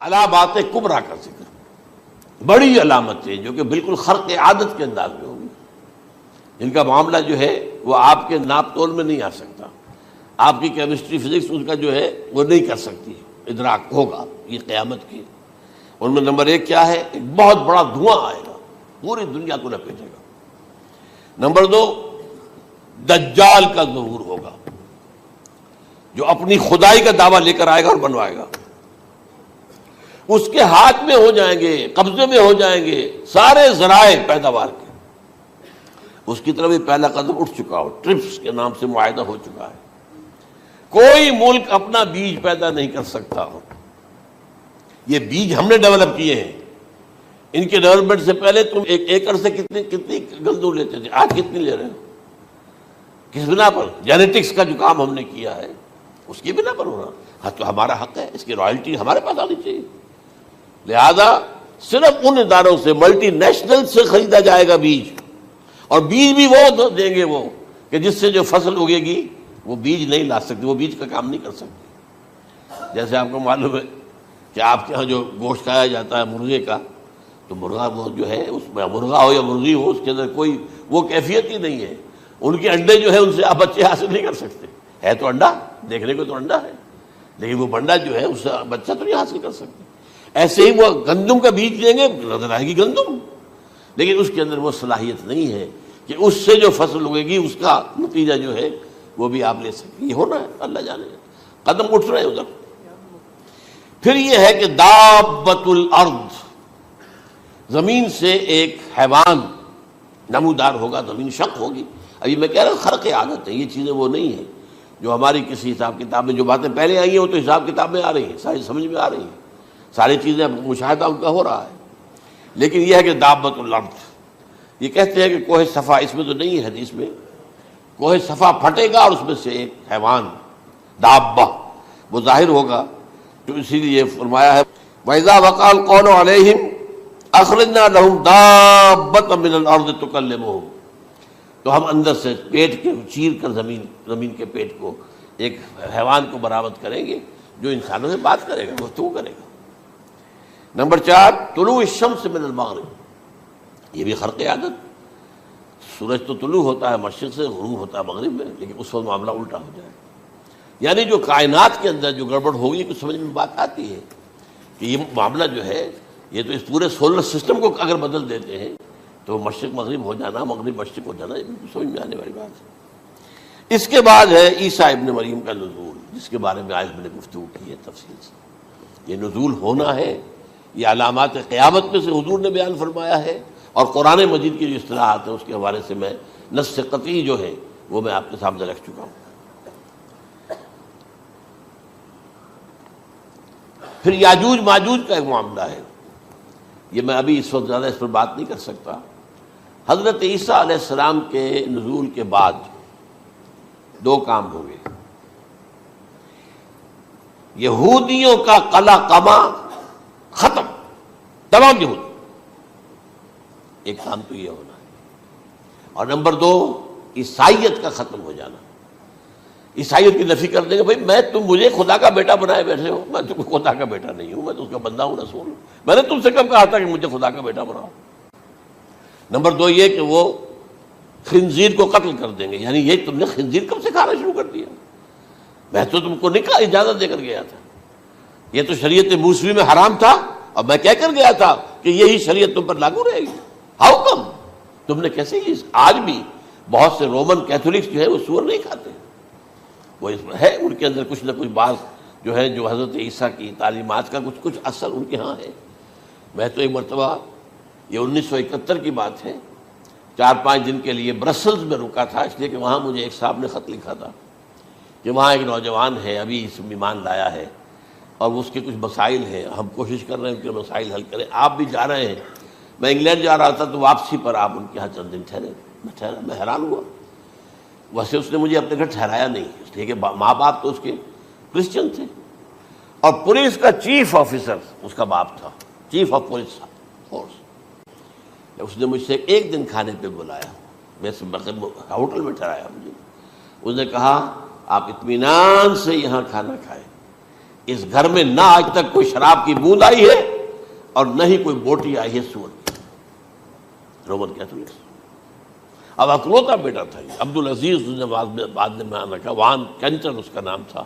علامات کبریٰ کا ذکر، بڑی علامتیں جو کہ بالکل خرق عادت کے انداز میں ہوگی، جن کا معاملہ جو ہے وہ آپ کے ناپ تول میں نہیں آ سکتا، آپ کی کیمسٹری فزکس اس کا جو ہے وہ نہیں کر سکتی، ادراک ہوگا یہ قیامت کی۔ ان میں نمبر ایک کیا ہے؟ ایک بہت بڑا دھواں آئے گا، پوری دنیا کو لپیٹے گا۔ نمبر دو، دجال کا ظہور ہوگا، جو اپنی خدائی کا دعویٰ لے کر آئے گا اور بنوائے گا۔ اس کے ہاتھ میں ہو جائیں گے، قبضے میں ہو جائیں گے سارے ذرائع پیداوار کے۔ اس کی طرف بھی پہلا قدم اٹھ چکا ہو، ٹرپس کے نام سے معاہدہ ہو چکا ہے۔ کوئی ملک اپنا بیج پیدا نہیں کر سکتا ہو، یہ بیج ہم نے ڈیولپ کیے ہیں۔ ان کے ڈیولپمنٹ سے پہلے تم ایک ایکڑ سے کتنی گندم لیتے تھے، آج کتنی لے رہے ہو؟ کس بنا پر؟ جینیٹکس کا جو کام ہم نے کیا ہے اس کی بنا پر ہو رہا۔ ہاں تو ہمارا حق ہے، اس کی رائلٹی ہمارے پاس آنی چاہیے۔ لہذا صرف ان اداروں سے، ملٹی نیشنل سے خریدا جائے گا بیج، اور بیج بھی وہ دیں گے وہ کہ جس سے جو فصل اگے گی وہ بیج نہیں لا سکتی، وہ بیج کا کام نہیں کر سکتی۔ جیسے آپ کو معلوم ہے کہ آپ کے ہاں جو گوشت کھایا جاتا ہے مرغے کا، تو مرغا وہ جو ہے اس میں مرغا ہو یا مرغی ہو، اس کے اندر کوئی وہ کیفیت ہی نہیں ہے۔ ان کے انڈے جو ہے ان سے آپ بچے حاصل نہیں کر سکتے، ہے تو انڈا، دیکھنے کو تو انڈا ہے، لیکن وہ بنڈا جو ہے اس سے بچہ تو نہیں حاصل کر سکتے۔ ایسے ہی وہ گندم کا بیج دیں گے، نظر آئے گی گندم، لیکن اس کے اندر وہ صلاحیت نہیں ہے کہ اس سے جو فصل اگے گی اس کا نتیجہ جو ہے وہ بھی آپ لے سکیں۔ یہ ہونا ہے، اللہ جانے، قدم اٹھ رہے ہیں ادھر۔ پھر یہ ہے کہ دابۃ الارض، زمین سے ایک حیوان نمودار ہوگا، زمین شق ہوگی۔ ابھی میں کہہ رہا ہوں خرق عادت ہے، یہ چیزیں وہ نہیں ہیں جو ہماری کسی حساب کتاب میں جو باتیں پہلے آئی ہیں وہ تو حساب کتاب میں آ رہی ہیں، ساری سمجھ میں آ رہی ہیں، ساری چیزیں مشاہدہ ان کا ہو رہا ہے۔ لیکن یہ ہے کہ دابۃ الارض، یہ کہتے ہیں کہ کوہ صفا، اس میں تو نہیں ہے حدیث میں، کوہ صفا پھٹے گا اور اس میں سے ایک حیوان دابہ وہ ظاہر ہوگا، تو اسی لیے فرمایا ہے وَإِذَا وَقَعَ الْقَوْلُ عَلَيْهِمْ أَخْرَجْنَا لَهُمْ دَابَّةً مِّنَ الْأَرْضِ تُكَلِّمُهُمْ، تو ہم اندر سے پیٹ کے چیر کر زمین کے پیٹ کو ایک حیوان کو برآمد کریں گے جو انسانوں سے بات کرے گا، گفتگو کرے گا۔ نمبر 4، طلوع الشمس من المغرب، یہ بھی خرق عادت، سورج تو طلوع ہوتا ہے مشرق سے، غروب ہوتا ہے مغرب میں، لیکن اس وقت معاملہ الٹا ہو جائے، یعنی جو کائنات کے اندر جو گڑبڑ ہوگی کچھ سمجھ میں بات آتی ہے کہ یہ معاملہ جو ہے یہ تو اس پورے سولر سسٹم کو اگر بدل دیتے ہیں تو مشرق مغرب ہو جانا، مغرب مشرق ہو جانا، یہ بالکل سمجھ میں آنے والی بات ہے۔ اس کے بعد ہے عیسیٰ ابن مریم کا نزول، جس کے بارے میں آج میں نے گفتگو کی ہے تفصیل سے۔ یہ نزول ہونا ہے، یہ علامات قیامت میں سے حضور نے بیان فرمایا ہے، اور قرآن مجید کی جو اصطلاحات ہیں اس کے حوالے سے میں نص قطعی جو ہے وہ میں آپ کے سامنے رکھ چکا ہوں۔ پھر یاجوج ماجوج کا ایک معاملہ ہے، یہ میں ابھی اس وقت زیادہ اس پر بات نہیں کر سکتا۔ حضرت عیسیٰ علیہ السلام کے نزول کے بعد 2 کام ہوں گے، یہودیوں کا قلع قمع ختم، تمام یہود، ایک کام تو یہ ہونا ہے، اور نمبر 2 عیسائیت کا ختم ہو جانا، عیسائیت کی نفی کر دیں گے، بھائی میں تم مجھے خدا کا بیٹا بنائے بیٹھے ہو، میں تم خدا کا بیٹا نہیں ہوں، میں تو اس کا بندہ ہوں، رسول ہوں، میں نے تم سے کب کہا تھا کہ مجھے خدا کا بیٹا بناؤ۔ نمبر 2 یہ کہ وہ خنزیر کو قتل کر دیں گے، یعنی یہ تم نے خنزیر کب سے کھانا شروع کر دیا؟ میں تو تم کو نہیں کہا، اجازت دے کر گیا تھا، یہ تو شریعت موسوی میں حرام تھا، اور میں کہہ کر گیا تھا کہ یہی شریعت تم پر لاگو رہے گی، ہاؤ کم تم نے کیسے کی؟ آج بھی بہت سے رومن کیتھولکس جو ہے وہ سور نہیں کھاتے، وہ اس میں ہے ان کے اندر کچھ نہ کچھ بات جو ہے جو حضرت عیسیٰ کی تعلیمات کا کچھ اثر ان کے ہاں ہے۔ میں تو ایک مرتبہ، یہ 1971 کی بات ہے، 4-5 دن کے لیے برسلز میں رکا تھا، اس لیے کہ وہاں مجھے ایک صاحب نے خط لکھا تھا کہ وہاں ایک نوجوان ہے، ابھی اس میں ایمان لایا ہے، اور اس کے کچھ مسائل ہیں، ہم کوشش کر رہے ہیں ان کے مسائل حل کریں، آپ بھی جا رہے ہیں۔ میں انگلینڈ جا رہا تھا تو واپسی پر آپ ان کے یہاں چند دن ٹھہرے، میں حیران ہوا، ویسے اس نے مجھے اپنے گھر ٹھہرایا نہیں، اس لیے کہ ماں باپ تو اس کے کرسچن تھے، اور پولیس کا چیف آفیسر اس کا باپ تھا، چیف آف پولیس فورس۔ اس نے مجھ سے 1 دن کھانے پہ بلایا، میں ہوٹل میں ٹھہرایا مجھے، اس نے کہا آپ اطمینان سے یہاں کھانا کھائیں، اس گھر میں نہ آج تک کوئی شراب کی بوند آئی ہے اور نہ ہی کوئی بوٹی آئی ہے سور کی. Roman Catholics. اب اکلوتا بیٹا تھا یہ عبدالعزیز نے بعد میں نام رکھا. وان کینٹر اس کا نام تھا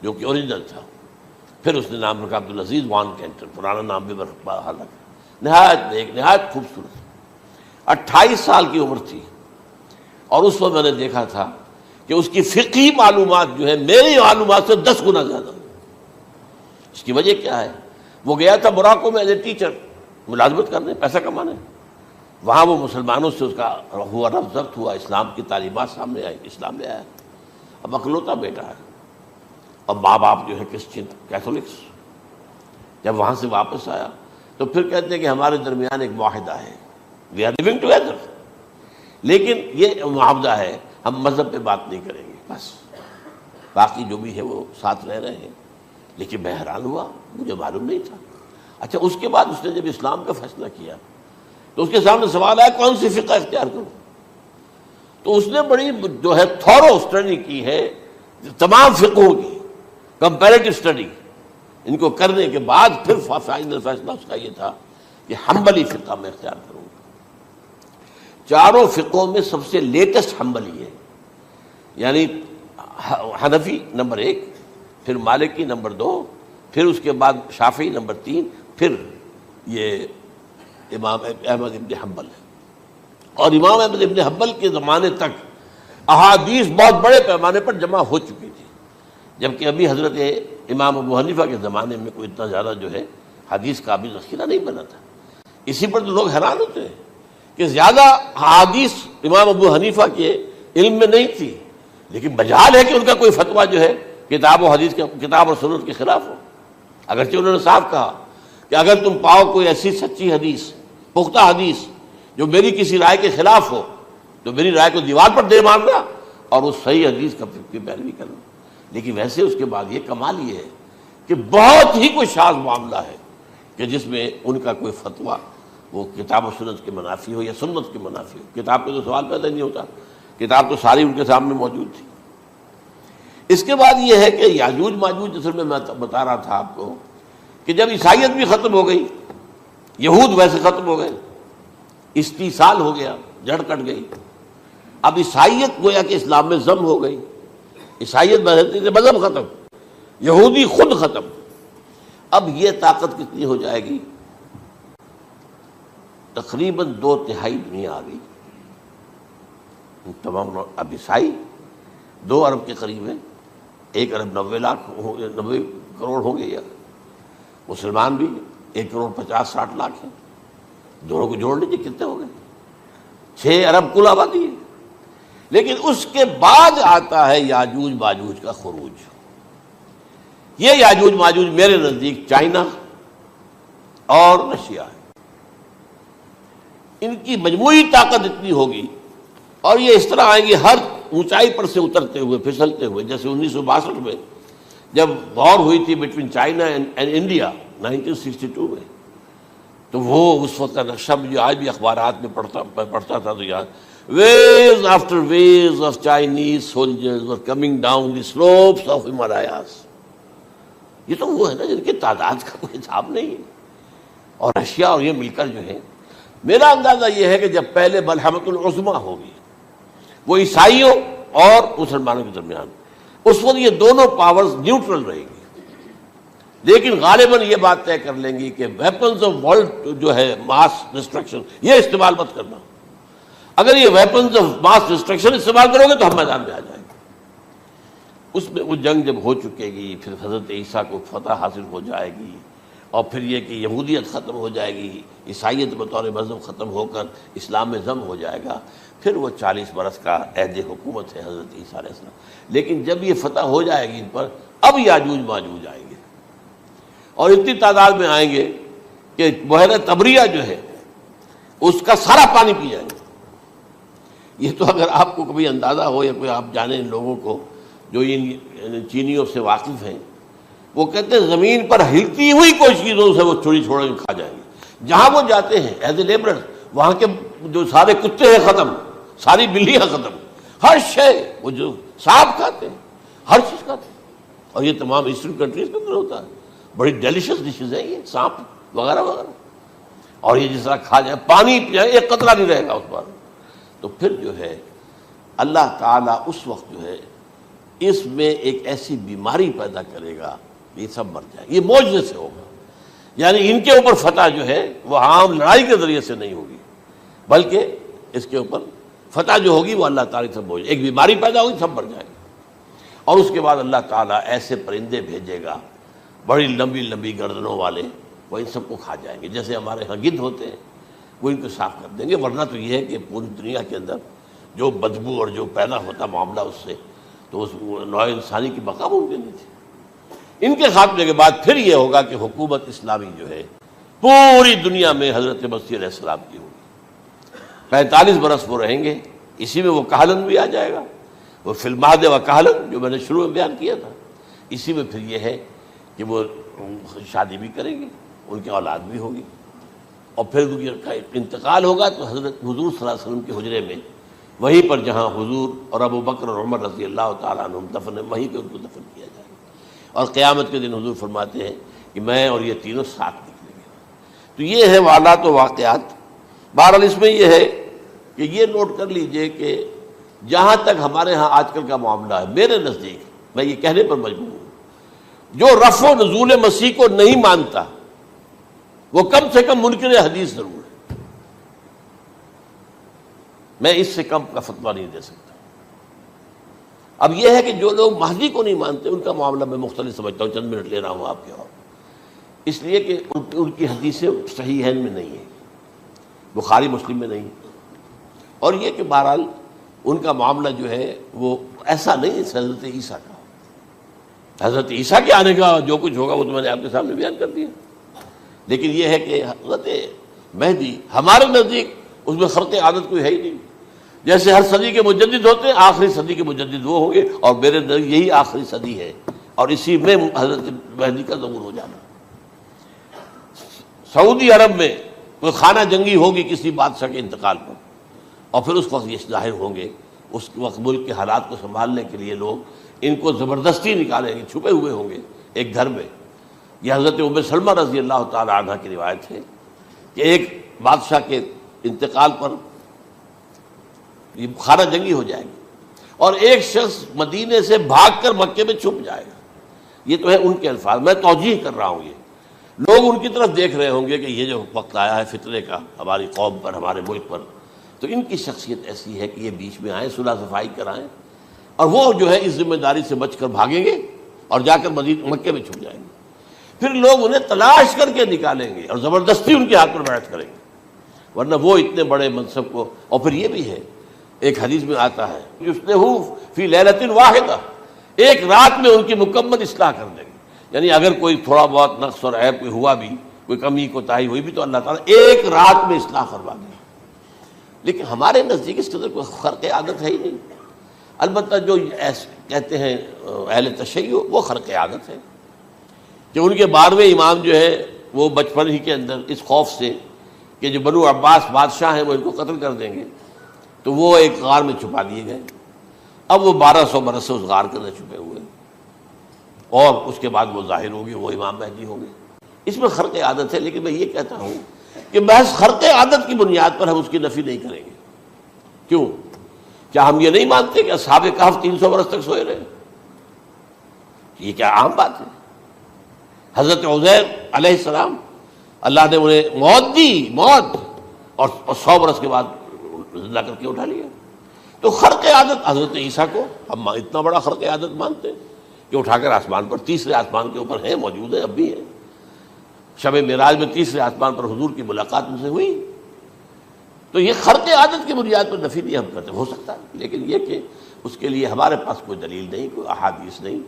جو کہ اوریجنل تھا. پھر اس نے نام رکھا عبدالعزیز وان کینٹر. پرانا نام بھی بہرحال رکھا. نہایت ایک نہایت خوبصورت. 28 سال کی عمر تھی اور اس وقت میں نے دیکھا تھا کہ اس کی فقہی معلومات جو ہے میری معلومات سے 10 گنا زیادہ. اس کی وجہ کیا ہے؟ وہ گیا تھا موراکو میں ایز اے ٹیچر ملازمت کرنے، پیسہ کمانے. وہاں وہ مسلمانوں سے اس کا ہوا رفع ضبط ہوا، اسلام کی تعلیمات سامنے آئی، اسلام لے آیا. اب اکلوتا بیٹا ہے اور ماں باپ جو ہے کرسچن کیتھولکس. جب وہاں سے واپس آیا تو پھر کہتے ہیں کہ ہمارے درمیان ایک معاہدہ ہے، وی آر لیونگ ٹوگیدر، لیکن یہ معاہدہ ہے ہم مذہب پہ بات نہیں کریں گے، بس باقی جو بھی ہے وہ ساتھ رہ رہے ہیں. لیکن میں حیران ہوا، مجھے معلوم نہیں تھا. اچھا اس کے بعد اس نے جب اسلام کا فیصلہ کیا تو اس کے سامنے سوال آیا کون سی فقہ اختیار کروں. تو اس نے بڑی جو ہے تھورو اسٹڈی کی ہے تمام فقہوں کی، کمپیریٹو اسٹڈی. ان کو کرنے کے بعد پھر فائنل فیصلہ اس کا یہ تھا کہ حنبلی فقہ میں اختیار کروں. چاروں فقہوں میں سب سے لیٹسٹ حنبلی ہے، یعنی حنفی نمبر 1، پھر مالکی نمبر 2، پھر اس کے بعد شافعی نمبر 3، پھر یہ امام احمد ابن حنبل ہے. اور امام احمد ابن حنبل کے زمانے تک احادیث بہت بڑے پیمانے پر جمع ہو چکی تھی، جبکہ ابھی حضرت امام ابو حنیفہ کے زمانے میں کوئی اتنا زیادہ جو ہے حدیث کا بھی ذخیرہ نہیں بنا تھا. اسی پر تو لوگ حیران ہوتے ہیں کہ زیادہ حدیث امام ابو حنیفہ کے علم میں نہیں تھی، لیکن بجال ہے کہ ان کا کوئی فتویٰ جو ہے کتاب و حدیث کے کتاب اور سنت کے خلاف ہو. اگرچہ انہوں نے صاف کہا کہ اگر تم پاؤ کوئی ایسی سچی حدیث، پختہ حدیث جو میری کسی رائے کے خلاف ہو تو میری رائے کو دیوار پر دے مارنا اور اس صحیح حدیث کی پیروی کرنا. لیکن ویسے اس کے بعد یہ کمال یہ ہے کہ بہت ہی کوئی شاذ معاملہ ہے کہ جس میں ان کا کوئی فتویٰ وہ کتاب و سنت کے منافی ہو یا سنت کے منافی ہو. کتاب پہ تو سوال پیدا نہیں ہوتا، کتاب تو ساری ان کے سامنے موجود تھی. اس کے بعد یہ ہے کہ یاجوج ماجوج اصل میں بتا رہا تھا آپ کو کہ جب عیسائیت بھی ختم ہو گئی، یہود ویسے ختم ہو گئے، استیصال ہو گیا، جڑ کٹ گئی. اب عیسائیت گویا کہ اسلام میں ضم ہو گئی. عیسائیت بہتری سے مذہب ختم، یہودی خود ختم. اب یہ طاقت کتنی ہو جائے گی؟ تقریباً 2/3 دنیا آ گئی. تمام اب عیسائی 2 ارب کے قریب ہے، 1 ارب 90 کروڑ ہوں گے، یا مسلمان بھی 1 کروڑ 50-60 لاکھ ہیں. دونوں کو جوڑ لیجیے کتنے ہو گئے؟ 6 ارب کل آبادی ہے. لیکن اس کے بعد آتا ہے یاجوج ماجوج کا خروج. یہ یاجوج ماجوج میرے نزدیک چائنا اور رشیا ہے. ان کی مجموعی طاقت اتنی ہوگی اور یہ اس طرح آئیں گے ہر اونچائی پر سے اترتے ہوئے، پھسلتے ہوئے. جیسے 1962 میں جب وار ہوئی تھی بٹوین چائنا اینڈ انڈیا 1962 میں، تو وہ اس وقت کا نقشہ مجھے آج بھی اخبارات میں پڑھتا تھا تو یاد، waves after waves of Chinese soldiers were coming down the slopes of Himalayas. یہ تو وہ ہے نا جن کی تعداد کا کوئی حساب نہیں ہے. اور رشیا اور یہ مل کر جو ہے، میرا اندازہ یہ ہے کہ جب پہلے ملحمۃ العظمیٰ ہوگی وہ عیسائیوں اور مسلمانوں کے درمیان، اس وقت یہ دونوں پاورز نیوٹرل رہیں گی. لیکن غالباً یہ بات طے کر لیں گی کہ ویپنز آف ورلڈ جو ہے ماس ڈسٹرکشن، یہ استعمال مت کرنا. اگر یہ ویپنز آف ماس ڈسٹرکشن استعمال کرو گے تو ہم میدان میں آ جائیں گے. اس میں وہ جنگ جب ہو چکے گی، پھر حضرت عیسیٰ کو فتح حاصل ہو جائے گی، اور پھر یہ کہ یہودیت ختم ہو جائے گی، عیسائیت بطور مذہب ختم ہو کر اسلام میں ضم ہو جائے گا. پھر وہ 40 برس کا عہد حکومت ہے حضرت عیسیٰ علیہ السلام. لیکن جب یہ فتح ہو جائے گی ان پر، اب یاجوج ماجوج آئیں گے اور اتنی تعداد میں آئیں گے کہ بحیرہ طبریہ جو ہے اس کا سارا پانی پی جائیں گے. یہ تو اگر آپ کو کبھی اندازہ ہو یا کوئی آپ جانیں ان لوگوں کو جو ان چینیوں سے واقف ہیں، وہ کہتے ہیں زمین پر ہلتی ہوئی کوئی چیزوں سے وہ چھوڑی چھوڑ کے کھا جائیں گے. جہاں وہ جاتے ہیں ایز اے لیبرر، وہاں کے جو سارے کتے ہیں ختم، ساری بلیاں ختم، ہر شے، وہ جو سانپ کھاتے ہیں، ہر چیز کھاتے ہیں. اور یہ تمام ایسٹرن کنٹریز کے اندر ہوتا ہے. بڑی ڈیلیشیس ڈشز ہیں یہ، سانپ وغیرہ وغیرہ. اور یہ جس طرح کھا جائے، پانی پیا ایک قطرہ نہیں رہے گا اس پر. تو پھر جو ہے اللہ تعالیٰ اس وقت جو ہے اس میں ایک ایسی بیماری پیدا کرے گا یہ سب مر جائے. یہ معجزے سے ہوگا. یعنی ان کے اوپر فتح جو ہے وہ عام لڑائی کے ذریعے سے نہیں ہوگی، بلکہ اس کے اوپر فتح جو ہوگی وہ اللہ تعالیٰ سے معجزہ. ایک بیماری پیدا ہوگی، سب مر جائے گا. اور اس کے بعد اللہ تعالیٰ ایسے پرندے بھیجے گا بڑی لمبی لمبی گردنوں والے، وہ ان سب کو کھا جائیں گے. جیسے ہمارے ہاں گدھ ہوتے ہیں وہ ان کو صاف کر دیں گے. ورنہ تو یہ ہے کہ پوری دنیا کے اندر جو بدبو اور جو پیدا ہوتا معاملہ اس سے، تو اس نوع انسانی کی بقا ممکن نہیں تھی. ان کے خاتمے کے بعد پھر یہ ہوگا کہ حکومت اسلامی جو ہے پوری دنیا میں حضرت مسیح علیہ السلام کی ہوگی. 45 برس وہ رہیں گے. اسی میں وہ کہلن بھی آ جائے گا، وہ فی المہد و کہلن جو میں نے شروع میں بیان کیا تھا. اسی میں پھر یہ ہے کہ وہ شادی بھی کریں گے، ان کی اولاد بھی ہوگی. اور پھر ان کا انتقال ہوگا تو حضرت حضور صلی اللہ علیہ وسلم کے حجرے میں، وہیں پر جہاں حضور اور ابو بکر اور عمر رضی اللہ تعالیٰ عنہم دفن ہے، وہیں پہ ان کو دفن کیا جائے گا. اور قیامت کے دن حضور فرماتے ہیں کہ میں اور یہ تینوں ساتھ نکلیں گے. تو یہ ہے واقعات و واقعات. بہرحال اس میں یہ ہے کہ یہ نوٹ کر لیجئے کہ جہاں تک ہمارے ہاں آج کل کا معاملہ ہے، میرے نزدیک میں یہ کہنے پر مجبور ہوں، جو رفع و نزول مسیح کو نہیں مانتا وہ کم سے کم منکر حدیث ضرور ہے. میں اس سے کم کا فتویٰ نہیں دے سکتا. اب یہ ہے کہ جو لوگ مہدی کو نہیں مانتے ان کا معاملہ میں مختلف سمجھتا ہوں. چند منٹ لے رہا ہوں آپ کے، اور اس لیے کہ ان کی حدیثیں صحیحین میں نہیں ہیں، بخاری مسلم میں نہیں. اور یہ کہ بہرحال ان کا معاملہ جو ہے وہ ایسا نہیں ہے حضرت عیسیٰ کا. حضرت عیسیٰ کے آنے کا جو کچھ ہوگا وہ تو میں نے آپ کے سامنے بیان کر دیا. لیکن یہ ہے کہ حضرت مہدی ہمارے نزدیک اس میں خرق عادت کوئی ہے ہی نہیں. جیسے ہر صدی کے مجدد ہوتے ہیں، آخری صدی کے مجدد وہ ہوں گے، اور میرے نزدیک یہی آخری صدی ہے، اور اسی میں حضرت مہدی کا ظہور ہو جانا. سعودی عرب میں کوئی خانہ جنگی ہوگی کسی بادشاہ کے انتقال پر، اور پھر اس وقت یہ ظاہر ہوں گے. اس وقت ملک کے حالات کو سنبھالنے کے لیے لوگ ان کو زبردستی نکالیں گے، چھپے ہوئے ہوں گے ایک گھر میں. یہ حضرت ام سلمہ رضی اللہ تعالی عنہ کی روایت ہے کہ ایک بادشاہ کے انتقال پر یہ خانہ جنگی ہو جائے گی، اور ایک شخص مدینے سے بھاگ کر مکے میں چھپ جائے گا. یہ تو ہے ان کے الفاظ، میں توجیہ کر رہا ہوں. یہ لوگ ان کی طرف دیکھ رہے ہوں گے کہ یہ جو وقت آیا ہے فتنے کا ہماری قوم پر، ہمارے ملک پر، تو ان کی شخصیت ایسی ہے کہ یہ بیچ میں آئیں، صلح صفائی کرائیں، اور وہ جو ہے اس ذمہ داری سے بچ کر بھاگیں گے اور جا کر مکے میں چھپ جائیں گے. پھر لوگ انہیں تلاش کر کے نکالیں گے اور زبردستی ان کے ہاتھ پر بیعت کریں گے، ورنہ وہ اتنے بڑے منصب کو. اور پھر یہ بھی ہے، ایک حدیث میں آتا ہے یصلحوا فی لیلۃ واحدہ، ایک رات میں ان کی مکمل اصلاح کر دیں گے. یعنی اگر کوئی تھوڑا بہت نقص اور عیب کوئی ہوا بھی، کوئی کمی کوتاہی ہوئی بھی، تو اللہ تعالیٰ ایک رات میں اصلاح کروا دیں. لیکن ہمارے نزدیک اس قدر کوئی خرق عادت ہے ہی نہیں. البتہ جو کہتے ہیں اہل تشیع، وہ خرق عادت ہے کہ ان کے 12ویں امام جو ہے وہ بچپن ہی کے اندر اس خوف سے کہ جو بنو عباس بادشاہ ہیں وہ ان کو قتل کر دیں گے، تو وہ ایک غار میں چھپا دیے گئے. اب وہ 1200 برس سے اس غار کے اندر چھپے ہوئے، اور اس کے بعد وہ ظاہر ہوگی، وہ امام مہدی ہوں گے. اس میں خرق عادت ہے. لیکن میں یہ کہتا ہوں کہ محض خرق عادت کی بنیاد پر ہم اس کی نفی نہیں کریں گے. کیوں؟ کیا ہم یہ نہیں مانتے کہ اصحاب کہف 300 برس تک سوئے رہے؟ یہ کیا عام بات ہے؟ حضرت عزیر علیہ السلام اللہ نے انہیں موت دی، موت، اور 100 برس کے بعد زندہ کر کے اٹھا لیا. تو خرق عادت حضرت عیسیٰ کو ہم اتنا بڑا خرق عادت مانتے ہیں کہ اٹھا کر آسمان پر، تیسرے آسمان کے اوپر ہیں، موجود ہیں، اب بھی ہیں. شب معراج میں تیسرے آسمان پر حضور کی ملاقات ان سے ہوئی. تو یہ خرق عادت کی بنیاد پر نفی نہیں ہم کرتے. ہو سکتا ہے، لیکن یہ کہ اس کے لیے ہمارے پاس کوئی دلیل نہیں، کوئی احادیث نہیں،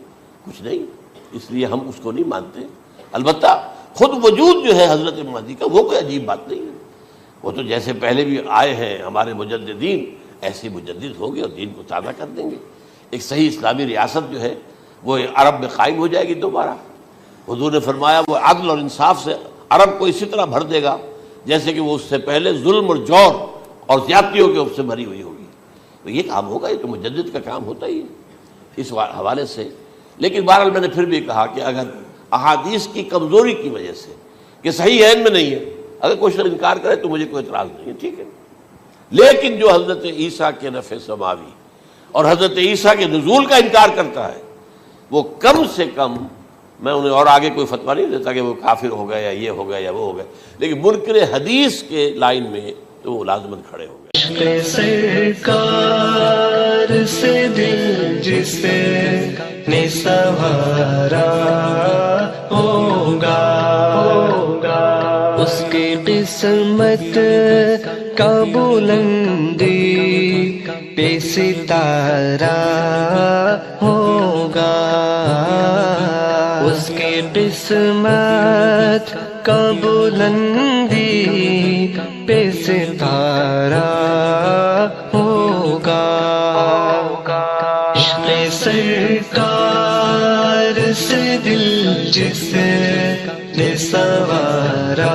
کچھ نہیں، اس لیے ہم اس کو نہیں مانتے. البتہ خود وجود جو ہے حضرت مہدی کا وہ کوئی عجیب بات نہیں ہے. وہ تو جیسے پہلے بھی آئے ہیں ہمارے مجددین، ایسے مجدد ہوں گے اور دین کو تازہ کر دیں گے. ایک صحیح اسلامی ریاست جو ہے وہ عرب میں قائم ہو جائے گی دوبارہ. حضور نے فرمایا وہ عدل اور انصاف سے عرب کو اسی طرح بھر دے گا جیسے کہ وہ اس سے پہلے ظلم اور جور اور زیادتیوں کے اوپر سے بھری ہوئی ہوگی. تو یہ کام ہوگا، یہ تو مجدد کا کام ہوتا ہی ہے. اس حوالے سے لیکن بہرحال میں نے پھر بھی کہا کہ اگر احادیث کی کمزوری کی وجہ سے کہ صحیح عین میں نہیں ہے، اگر کوئی شخص انکار کرے تو مجھے کوئی اعتراض نہیں ہے، ٹھیک ہے، لیکن جو حضرت عیسیٰ کے نفع سماوی اور حضرت عیسیٰ کے نزول کا انکار کرتا ہے وہ کم سے کم، میں انہیں اور آگے کوئی فتویٰ نہیں دیتا کہ وہ کافر ہو گیا یا یہ ہو گیا یا وہ ہو گیا، لیکن منکر حدیث کے لائن میں تو وہ لازماً کھڑے ہو گئے۔ سرکار سے دل جس نے سنوارا ہوگا، اس کی قسمت کا بلندی پہ ستارہ ہوگا، اس کی قسمت کا بلندی پہ ستارہ ہوگا، عشق سرکار سے دل جس نے سنوارا